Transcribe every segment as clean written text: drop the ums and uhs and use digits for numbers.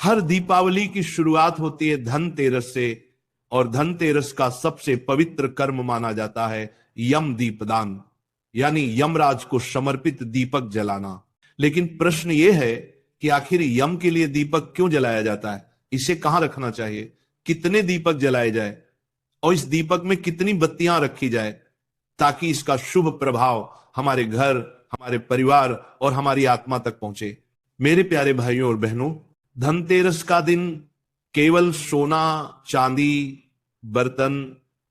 हर दीपावली की शुरुआत होती है धनतेरस से, और धनतेरस का सबसे पवित्र कर्म माना जाता है यम दीपदान, यानी यमराज को समर्पित दीपक जलाना। लेकिन प्रश्न यह है कि आखिर यम के लिए दीपक क्यों जलाया जाता है, इसे कहां रखना चाहिए, कितने दीपक जलाए जाए और इस दीपक में कितनी बत्तियां रखी जाए ताकि इसका शुभ प्रभाव हमारे घर, हमारे परिवार और हमारी आत्मा तक पहुंचे। मेरे प्यारे भाइयों और बहनों, धनतेरस का दिन केवल सोना चांदी बर्तन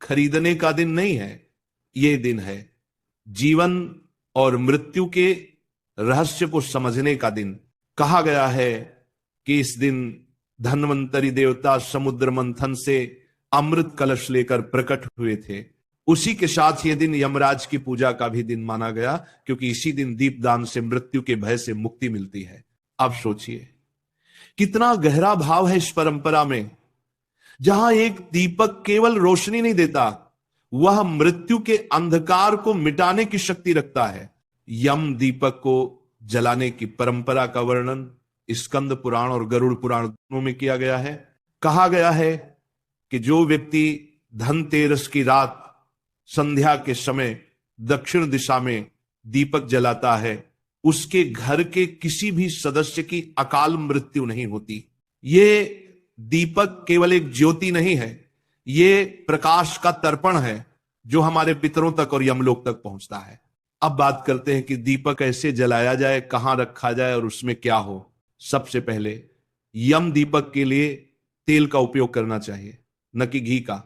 खरीदने का दिन नहीं है। यह दिन है जीवन और मृत्यु के रहस्य को समझने का दिन। कहा गया है कि इस दिन धन्वंतरी देवता समुद्र मंथन से अमृत कलश लेकर प्रकट हुए थे। उसी के साथ यह दिन यमराज की पूजा का भी दिन माना गया, क्योंकि इसी दिन दीपदान से मृत्यु के भय से मुक्ति मिलती है। अब सोचिए कितना गहरा भाव है इस परंपरा में। जहां एक दीपक केवल रोशनी नहीं देता, वह मृत्यु के अंधकार को मिटाने की शक्ति रखता है। यम दीपक को जलाने की परंपरा का वर्णन स्कंद पुराण और गरुड़ पुराण दोनों में किया गया है। कहा गया है कि जो व्यक्ति धनतेरस की रात संध्या के समय दक्षिण दिशा में दीपक जलाता है, उसके घर के किसी भी सदस्य की अकाल मृत्यु नहीं होती। ये दीपक केवल एक ज्योति नहीं है, ये प्रकाश का तर्पण है जो हमारे पितरों तक और यमलोक तक पहुंचता है। अब बात करते हैं कि दीपक कैसे जलाया जाए, कहां रखा जाए और उसमें क्या हो। सबसे पहले यम दीपक के लिए तेल का उपयोग करना चाहिए, न कि घी का,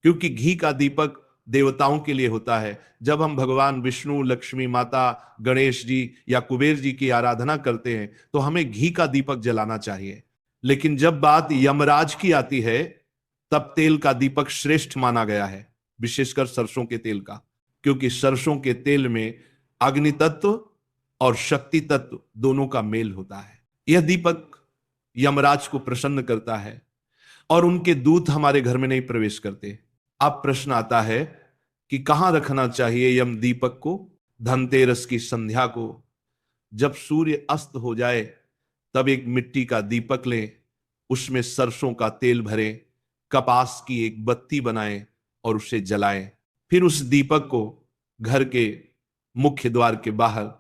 क्योंकि घी का दीपक देवताओं के लिए होता है। जब हम भगवान विष्णु, लक्ष्मी माता, गणेश जी या कुबेर जी की आराधना करते हैं तो हमें घी का दीपक जलाना चाहिए। लेकिन जब बात यमराज की आती है तब तेल का दीपक श्रेष्ठ माना गया है, विशेषकर सरसों के तेल का, क्योंकि सरसों के तेल में अग्नि तत्व और शक्ति तत्व दोनों का मेल होता है। यह दीपक यमराज को प्रसन्न करता है और उनके दूत हमारे घर में नहीं प्रवेश करते। अब प्रश्न आता है कि कहां रखना चाहिए यम दीपक को। धनतेरस की संध्या को जब सूर्य अस्त हो जाए तब एक मिट्टी का दीपक लें, उसमें सरसों का तेल भरें, कपास की एक बत्ती बनाएं और उसे जलाएं। फिर उस दीपक को घर के मुख्य द्वार के बाहर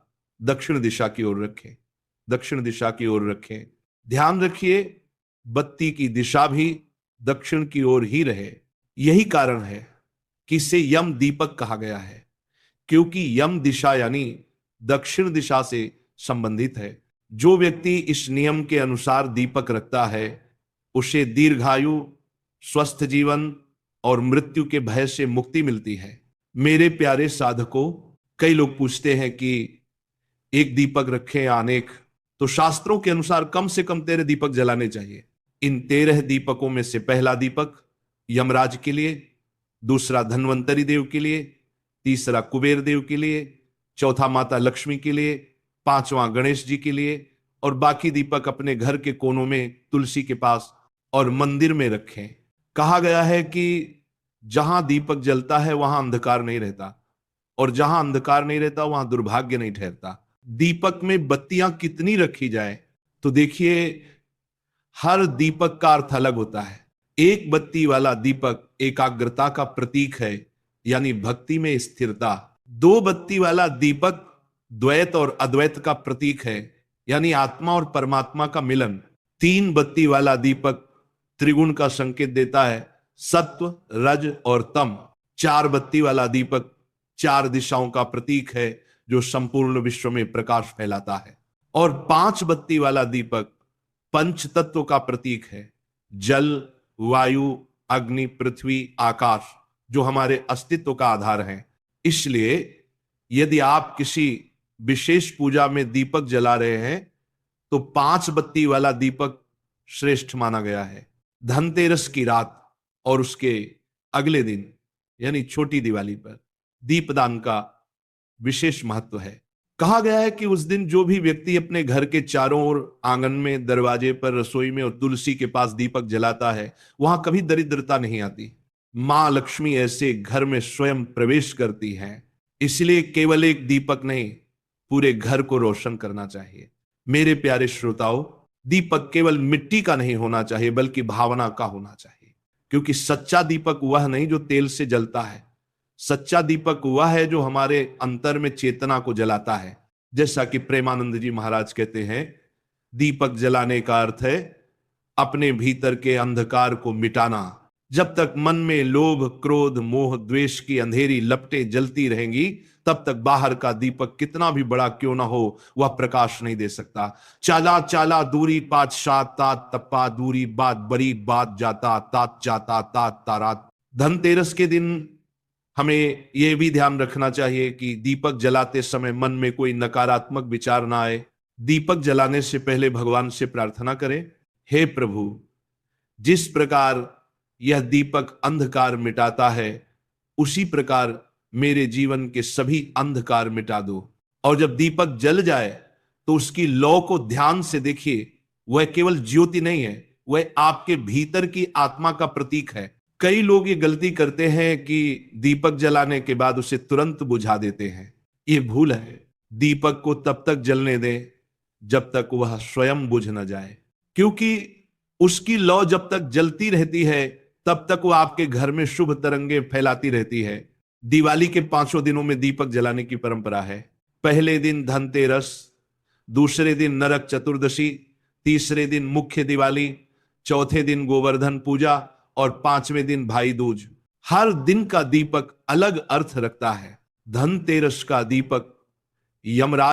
दक्षिण दिशा की ओर रखें, दक्षिण दिशा की ओर रखें। ध्यान रखिए बत्ती की दिशा भी दक्षिण की ओर ही रहे। यही कारण है कि इसे यम दीपक कहा गया है, क्योंकि यम दिशा यानी दक्षिण दिशा से संबंधित है। जो व्यक्ति इस नियम के अनुसार दीपक रखता है उसे दीर्घायु, स्वस्थ जीवन और मृत्यु के भय से मुक्ति मिलती है। मेरे प्यारे साधकों, कई लोग पूछते हैं कि एक दीपक रखें या अनेक, तो शास्त्रों के अनुसार कम से कम 13 दीपक जलाने चाहिए। इन 13 दीपकों में से पहला दीपक यमराज के लिए, दूसरा धन्वंतरी देव के लिए, तीसरा कुबेर देव के लिए, चौथा माता लक्ष्मी के लिए, पांचवां गणेश जी के लिए, और बाकी दीपक अपने घर के कोनों में, तुलसी के पास और मंदिर में रखें। कहा गया है कि जहां दीपक जलता है वहां अंधकार नहीं रहता, और जहां अंधकार नहीं रहता वहां दुर्भाग्य नहीं ठहरता। दीपक में बत्तियां कितनी रखी जाए, तो देखिए हर दीपक का अर्थ अलग होता है। एक बत्ती वाला दीपक एकाग्रता का प्रतीक है, यानी भक्ति में स्थिरता। 2 बत्ती वाला दीपक द्वैत और अद्वैत का प्रतीक है, यानी आत्मा और परमात्मा का मिलन। 3 बत्ती वाला दीपक त्रिगुण का संकेत देता है, सत्व, रज और तम। 4 बत्ती वाला दीपक 4 दिशाओं का प्रतीक है जो संपूर्ण विश्व में प्रकाश फैलाता है। और 5 बत्ती वाला दीपक पंच तत्व का प्रतीक है, जल, वायु, अग्नि, पृथ्वी, आकाश, जो हमारे अस्तित्व का आधार है। इसलिए यदि आप किसी विशेष पूजा में दीपक जला रहे हैं तो 5 बत्ती वाला दीपक श्रेष्ठ माना गया है। धनतेरस की रात और उसके अगले दिन यानी छोटी दिवाली पर दीपदान का विशेष महत्व है। कहा गया है कि उस दिन जो भी व्यक्ति अपने घर के चारों ओर, आंगन में, दरवाजे पर, रसोई में और तुलसी के पास दीपक जलाता है, वहां कभी दरिद्रता नहीं आती। मां लक्ष्मी ऐसे घर में स्वयं प्रवेश करती हैं। इसलिए केवल एक दीपक नहीं, पूरे घर को रोशन करना चाहिए। मेरे प्यारे श्रोताओं, दीपक केवल मिट्टी का नहीं होना चाहिए बल्कि भावना का होना चाहिए, क्योंकि सच्चा दीपक वह नहीं जो तेल से जलता है। सच्चा दीपक वह है जो हमारे अंतर में चेतना को जलाता है। जैसा कि प्रेमानंद जी महाराज कहते हैं, दीपक जलाने का अर्थ है अपने भीतर के अंधकार को मिटाना। जब तक मन में लोभ, क्रोध, मोह, द्वेष की अंधेरी लपटें जलती रहेंगी, तब तक बाहर का दीपक कितना भी बड़ा क्यों ना हो, वह प्रकाश नहीं दे सकता। चाला चाला दूरी पात शात तात तप्पा दूरी बात बड़ी बात जाता तात जाता तात तारात। धनतेरस के दिन हमें यह भी ध्यान रखना चाहिए कि दीपक जलाते समय मन में कोई नकारात्मक विचार ना आए। दीपक जलाने से पहले भगवान से प्रार्थना करें, हे प्रभु, जिस प्रकार यह दीपक अंधकार मिटाता है, उसी प्रकार मेरे जीवन के सभी अंधकार मिटा दो। और जब दीपक जल जाए तो उसकी लौ को ध्यान से देखिए। वह केवल ज्योति नहीं है, वह आपके भीतर की आत्मा का प्रतीक है। कई लोग ये गलती करते हैं कि दीपक जलाने के बाद उसे तुरंत बुझा देते हैं। ये भूल है। दीपक को तब तक जलने दें जब तक वह स्वयं बुझ न जाए, क्योंकि उसकी लौ जब तक जलती रहती है तब तक वो आपके घर में शुभ तरंगे फैलाती रहती है। दिवाली के 5 दिनों में दीपक जलाने की परंपरा है। पहले दिन धनतेरस, दूसरे दिन नरक चतुर्दशी, तीसरे दिन मुख्य दिवाली, चौथे दिन गोवर्धन पूजा और 5वें दिन भाई दूज। हर दिन का दीपक अलग अर्थ रखता है। धनतेरस का दीपक यमराज